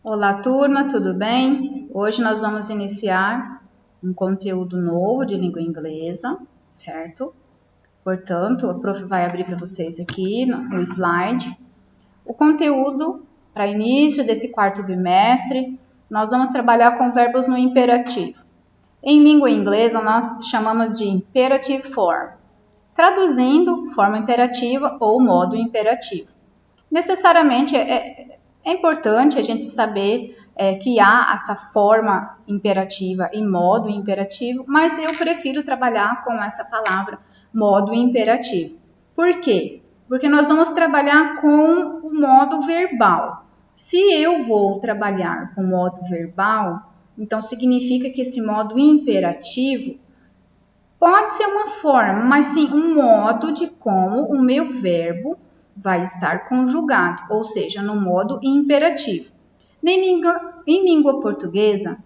Olá, turma, tudo bem? Hoje nós vamos iniciar um conteúdo novo de língua inglesa, certo? Portanto, a prof vai abrir para vocês aqui no slide o conteúdo para início desse quarto bimestre. Nós vamos trabalhar com verbos no imperativo. Em língua inglesa, nós chamamos de imperative form, traduzindo forma imperativa ou modo imperativo. Necessariamente é importante a gente saber que há essa forma imperativa e modo imperativo, mas eu prefiro trabalhar com essa palavra modo imperativo. Por quê? Porque nós vamos trabalhar com o modo verbal. Se eu vou trabalhar com modo verbal, então significa que esse modo imperativo pode ser uma forma, mas sim um modo de como o meu verbo vai estar conjugado, ou seja, no modo imperativo. Em língua portuguesa,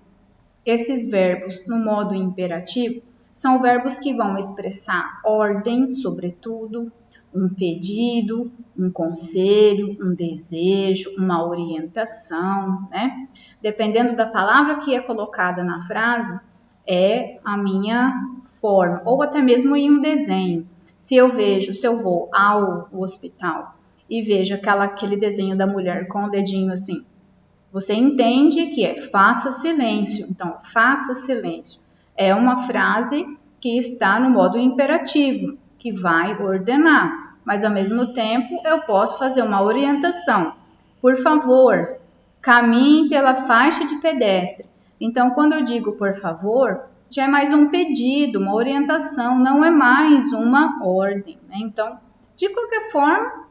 esses verbos no modo imperativo são verbos que vão expressar ordem, sobretudo, um pedido, um conselho, um desejo, uma orientação, né? Dependendo da palavra que é colocada na frase, é a minha forma, ou até mesmo em um desenho. Se eu vou ao hospital e vejo aquele desenho da mulher com o dedinho assim, você entende que é faça silêncio. Então, faça silêncio é uma frase que está no modo imperativo, que vai ordenar, mas ao mesmo tempo eu posso fazer uma orientação. Por favor, caminhe pela faixa de pedestre. Então, quando eu digo por favor, já é mais um pedido, uma orientação, não é mais uma ordem, né? Então, de qualquer forma,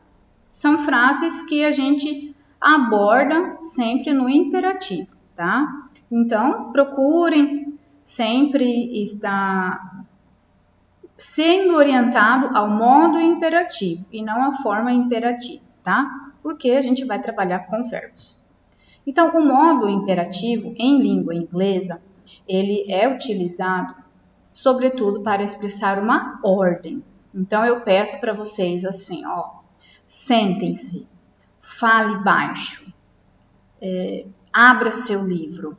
são frases que a gente aborda sempre no imperativo, tá? Então, procurem sempre estar sendo orientado ao modo imperativo e não à forma imperativa, tá? Porque a gente vai trabalhar com verbos. Então, o modo imperativo em língua inglesa, ele é utilizado, sobretudo, para expressar uma ordem. Então, eu peço para vocês assim, ó, sentem-se, fale baixo, abra seu livro,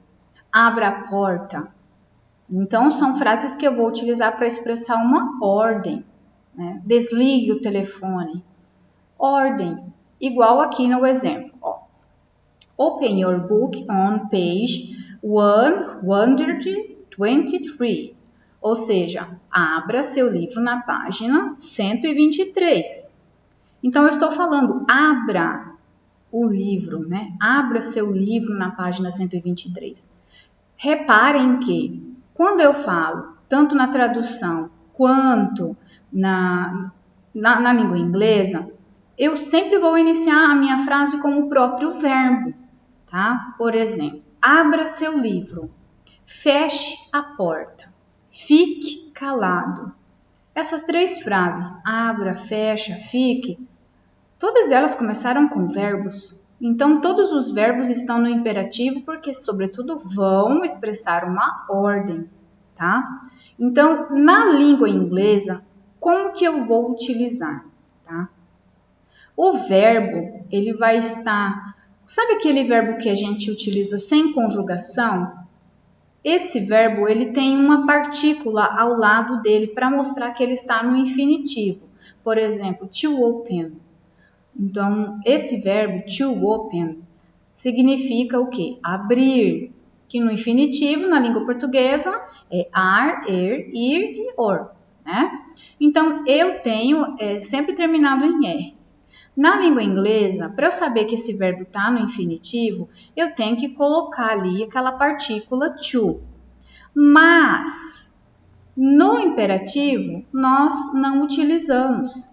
abra a porta. Então, são frases que eu vou utilizar para expressar uma ordem, né? Desligue o telefone. Ordem, igual aqui no exemplo, ó. Open your book on page 123. Ou seja, abra seu livro na página 123. Então, eu estou falando, abra o livro, né? Abra seu livro na página 123. Reparem que, quando eu falo, tanto na tradução quanto na língua inglesa, eu sempre vou iniciar a minha frase com o próprio verbo, tá? Por exemplo, abra seu livro, feche a porta, fique calado. Essas três frases, abra, fecha, fique, todas elas começaram com verbos. Então, todos os verbos estão no imperativo porque, sobretudo, vão expressar uma ordem, tá? Então, na língua inglesa, como que eu vou utilizar, tá? O verbo, ele vai estar... Sabe aquele verbo que a gente utiliza sem conjugação? Esse verbo, ele tem uma partícula ao lado dele para mostrar que ele está no infinitivo. Por exemplo, to open. Então, esse verbo to open significa o quê? Abrir, que no infinitivo, na língua portuguesa, é ar, ir e or, né? Então, eu tenho sempre terminado em R. Na língua inglesa, para eu saber que esse verbo está no infinitivo, eu tenho que colocar ali aquela partícula to. Mas, no imperativo, nós não utilizamos,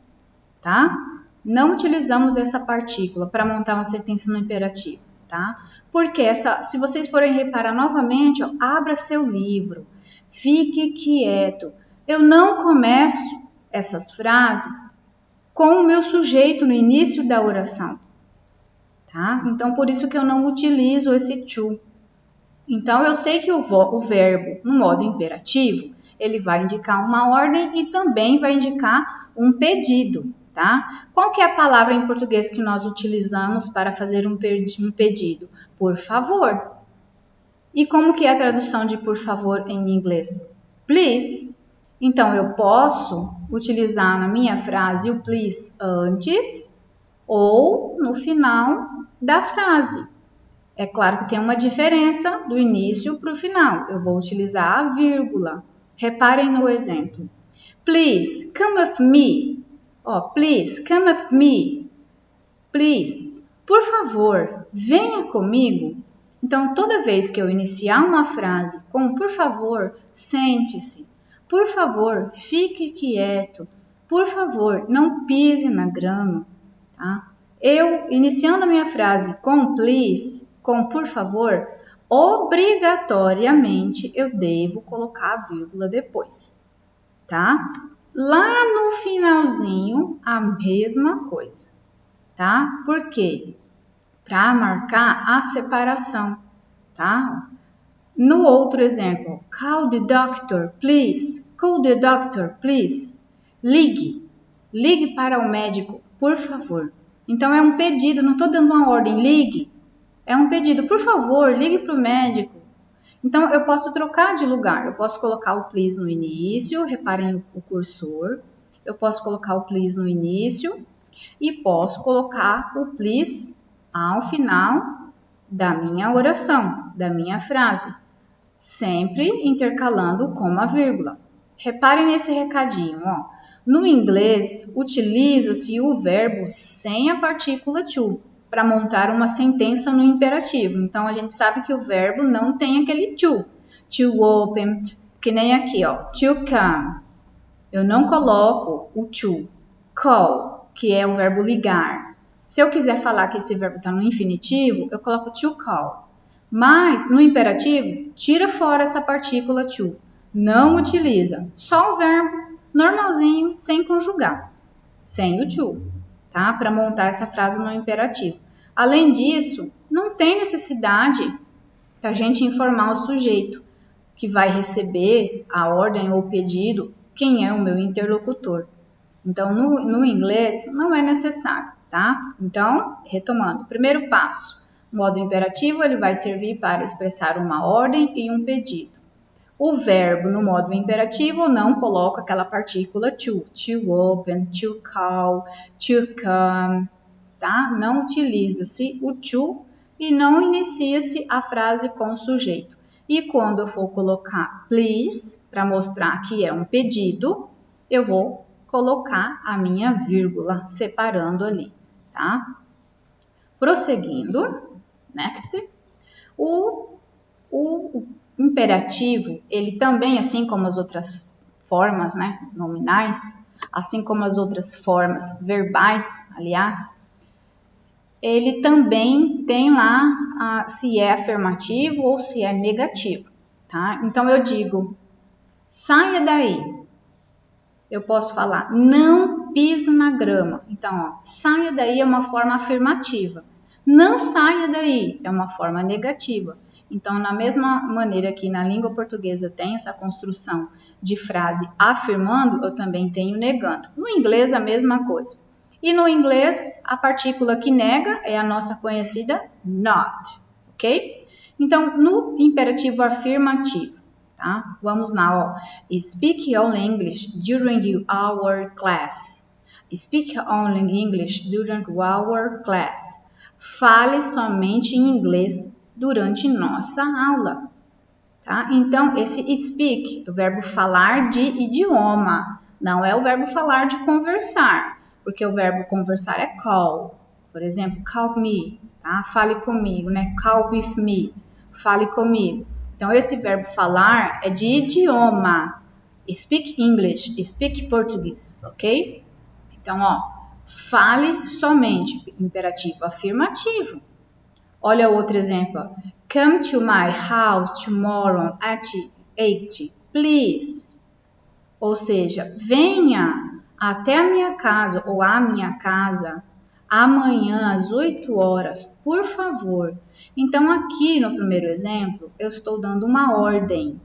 tá? Não utilizamos essa partícula para montar uma sentença no imperativo, tá? Porque se vocês forem reparar novamente, ó, abra seu livro, fique quieto. Eu não começo essas frases com o meu sujeito no início da oração, tá? Então, por isso que eu não utilizo esse to. Então, eu sei que o verbo, no modo imperativo, ele vai indicar uma ordem e também vai indicar um pedido. tá? Qual que é a palavra em português que nós utilizamos para fazer um pedido? Por favor. E como que é a tradução de por favor em inglês? Please. Então, eu posso utilizar na minha frase o please antes ou no final da frase. É claro que tem uma diferença do início para o final. Eu vou utilizar a vírgula. Reparem no exemplo. Please, come with me. Please, come with me. Please, por favor, venha comigo. Então, toda vez que eu iniciar uma frase com por favor, sente-se. Por favor, fique quieto. Por favor, não pise na grama. Tá? Eu, iniciando a minha frase com please, com por favor, obrigatoriamente eu devo colocar a vírgula depois. Tá? Lá no finalzinho, a mesma coisa. Tá? Por quê? Para marcar a separação, tá? No outro exemplo, call the doctor, please. Call the doctor, please. Ligue. Ligue para o médico, por favor. Então, é um pedido, não estou dando uma ordem, ligue. É um pedido, por favor, ligue para o médico. Então, eu posso trocar de lugar. Eu posso colocar o please no início, reparem o cursor. Eu posso colocar o please no início e posso colocar o please ao final da minha oração, da minha frase, sempre intercalando com uma vírgula. Reparem nesse recadinho, ó. No inglês, utiliza-se o verbo sem a partícula to para montar uma sentença no imperativo. Então, a gente sabe que o verbo não tem aquele to open, que nem aqui, ó, to come. Eu não coloco o to. Call, que é o verbo ligar. Se eu quiser falar que esse verbo está no infinitivo, eu coloco to call. Mas, no imperativo, tira fora essa partícula to. Não utiliza. Só o verbo normalzinho, sem conjugar. Sem o to, tá? Para montar essa frase no imperativo. Além disso, não tem necessidade da gente informar o sujeito que vai receber a ordem ou pedido, quem é o meu interlocutor. Então, no inglês, não é necessário, tá? Então, retomando, primeiro passo, o modo imperativo, ele vai servir para expressar uma ordem e um pedido. O verbo, no modo imperativo, não coloca aquela partícula to open, to call, to come, tá? Não utiliza-se o to e não inicia-se a frase com o sujeito. E quando eu for colocar please, para mostrar que é um pedido, eu vou colocar a minha vírgula, separando ali, tá? Prosseguindo, next, o imperativo, ele também, assim como as outras formas, né, nominais, assim como as outras formas verbais, aliás, ele também tem lá se é afirmativo ou se é negativo, tá? Então, eu digo, saia daí. Eu posso falar, não pise na grama. Então, ó, saia daí é uma forma afirmativa. Não saia daí é uma forma negativa. Então, na mesma maneira que na língua portuguesa tem essa construção de frase afirmando, eu também tenho negando. No inglês, a mesma coisa. E no inglês, a partícula que nega é a nossa conhecida not, ok? Então, no imperativo afirmativo, tá? Vamos lá, ó. Speak only English during our class. Speak only English during our class. Fale somente em inglês durante nossa aula, tá? Então, esse speak, o verbo falar de idioma, não é o verbo falar de conversar, porque o verbo conversar é call. Por exemplo, call me, tá? Fale comigo, né? Call with me, fale comigo. Então, esse verbo falar é de idioma. Speak English, speak Português, ok? Então, ó, fale somente, imperativo afirmativo. Olha o outro exemplo. Come to my house tomorrow at 8, please. Ou seja, venha até a minha casa ou à minha casa amanhã às 8 horas, por favor. Então, aqui no primeiro exemplo, eu estou dando uma ordem,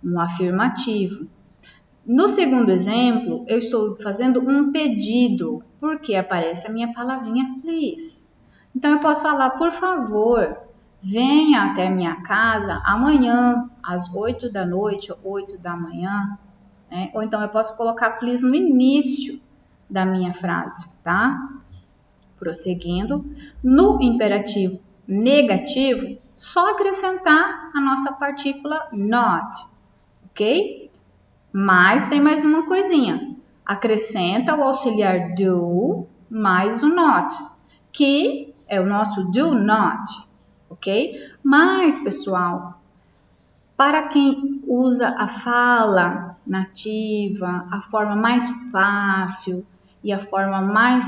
um afirmativo. No segundo exemplo, eu estou fazendo um pedido. porque aparece a minha palavrinha please. Então, eu posso falar, por favor, venha até minha casa amanhã, às 8 da noite, 8 da manhã, né? Ou então eu posso colocar please no início da minha frase, tá? Prosseguindo, no imperativo negativo, só acrescentar a nossa partícula not, ok? Mas tem mais uma coisinha. Acrescenta o auxiliar do mais o not, que é o nosso do not, ok? Mas, pessoal, para quem usa a fala nativa, a forma mais fácil e a forma mais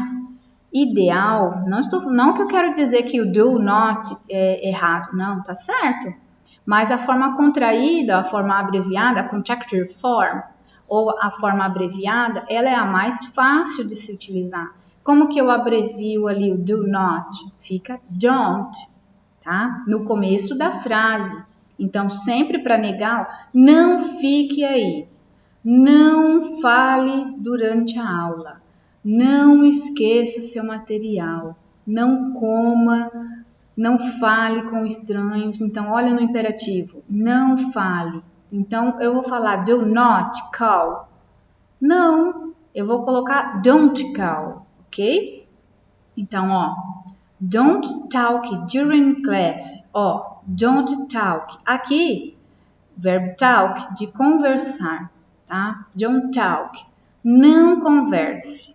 ideal, não que eu quero dizer que o do not é errado, não, tá certo. Mas a forma contraída, a forma abreviada, a contracted form, ou a forma abreviada, ela é a mais fácil de se utilizar. Como que eu abrevio ali o do not? Fica don't, tá? No começo da frase. Então, sempre para negar, não fique aí. Não fale durante a aula. Não esqueça seu material. Não coma. Não fale com estranhos. Então, olha no imperativo. Não fale. Então, eu vou falar do not call. Não. Eu vou colocar don't call. Ok? Então, ó. Don't talk during class. Ó. Don't talk. Aqui, verbo talk, de conversar. Tá? Don't talk. Não converse.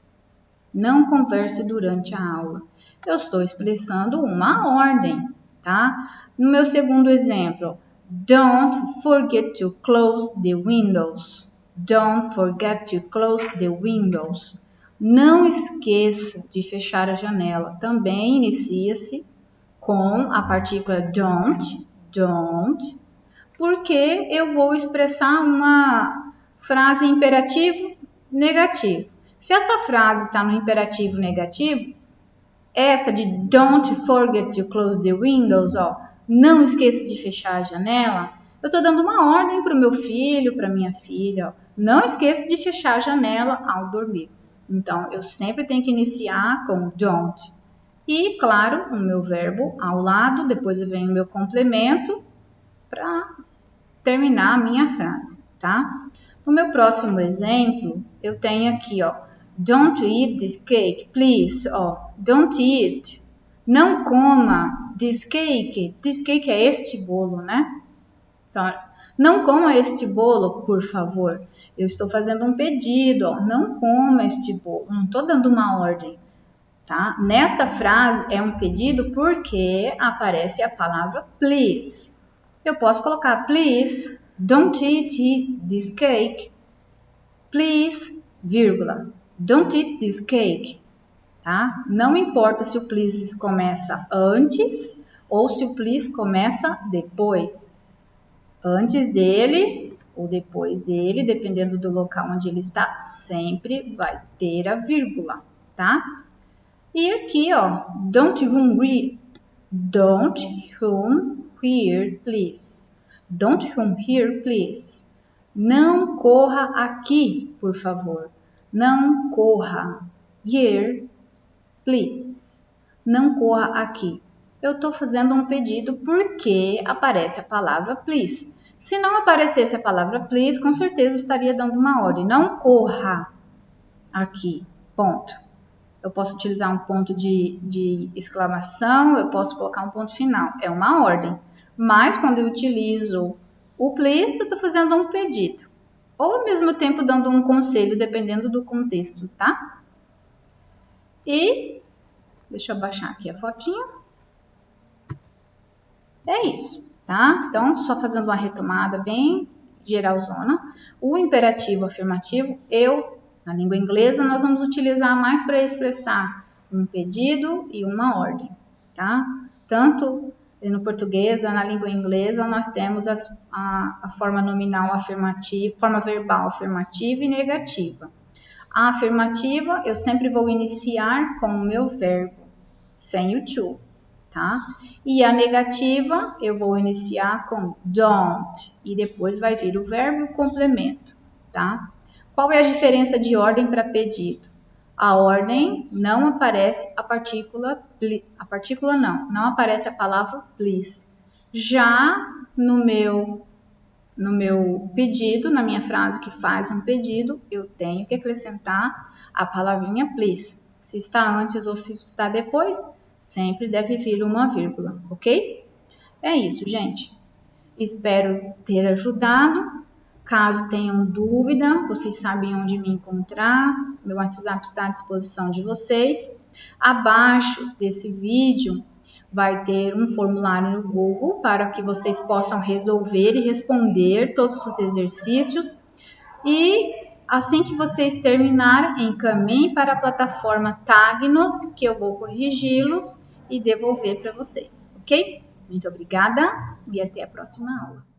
Não converse durante a aula. Eu estou expressando uma ordem, tá? No meu segundo exemplo, don't forget to close the windows. Don't forget to close the windows. Não esqueça de fechar a janela. Também inicia-se com a partícula don't, porque eu vou expressar uma frase imperativo negativo. Se essa frase está no imperativo negativo, essa de don't forget to close the windows, ó, não esqueça de fechar a janela, eu estou dando uma ordem para o meu filho, para minha filha, ó, não esqueça de fechar a janela ao dormir. Então, eu sempre tenho que iniciar com don't. E, claro, o meu verbo ao lado, depois vem o meu complemento para terminar a minha frase, tá? No meu próximo exemplo, eu tenho aqui, ó, don't eat this cake, please. Ó, don't eat. Não coma this cake. This cake é este bolo, né? Então, não coma este bolo, por favor. Eu estou fazendo um pedido, ó. Não coma este bolo. Não estou dando uma ordem, tá? Nesta frase é um pedido porque aparece a palavra please. Eu posso colocar please, don't eat this cake. Please, vírgula. Don't eat this cake, tá? Não importa se o please começa antes ou se o please começa depois. Antes dele ou depois dele, dependendo do local onde ele está, sempre vai ter a vírgula, tá? E aqui, ó, don't run here, please. Don't run here, please. Não corra aqui, por favor. Não corra. Here, please. Não corra aqui. Eu estou fazendo um pedido porque aparece a palavra please. Se não aparecesse a palavra please, com certeza eu estaria dando uma ordem. Não corra aqui. Ponto. Eu posso utilizar um ponto de exclamação, eu posso colocar um ponto final. É uma ordem. Mas quando eu utilizo o please, eu estou fazendo um pedido. Ou ao mesmo tempo dando um conselho, dependendo do contexto, tá? E deixa eu baixar aqui a fotinha. É isso, tá? Então, só fazendo uma retomada bem geralzona. O imperativo afirmativo, na língua inglesa, nós vamos utilizar mais para expressar um pedido e uma ordem, tá? Tanto no português, na língua inglesa, nós temos a forma nominal afirmativa, forma verbal afirmativa e negativa. A afirmativa, eu sempre vou iniciar com o meu verbo, sem o to, tá? E a negativa, eu vou iniciar com don't, e depois vai vir o verbo e o complemento, tá? Qual é a diferença de ordem para pedido? a ordem não aparece a partícula não aparece a palavra please. Já no meu pedido, na minha frase que faz um pedido, eu tenho que acrescentar a palavrinha please. Se está antes ou se está depois, sempre deve vir uma vírgula, ok? É isso, gente. Espero ter ajudado. Caso tenham dúvida, vocês sabem onde me encontrar. Meu WhatsApp está à disposição de vocês. Abaixo desse vídeo vai ter um formulário no Google para que vocês possam resolver e responder todos os exercícios. E assim que vocês terminarem, encaminhem para a plataforma Tagnos, que eu vou corrigi-los e devolver para vocês, ok? Muito obrigada e até a próxima aula.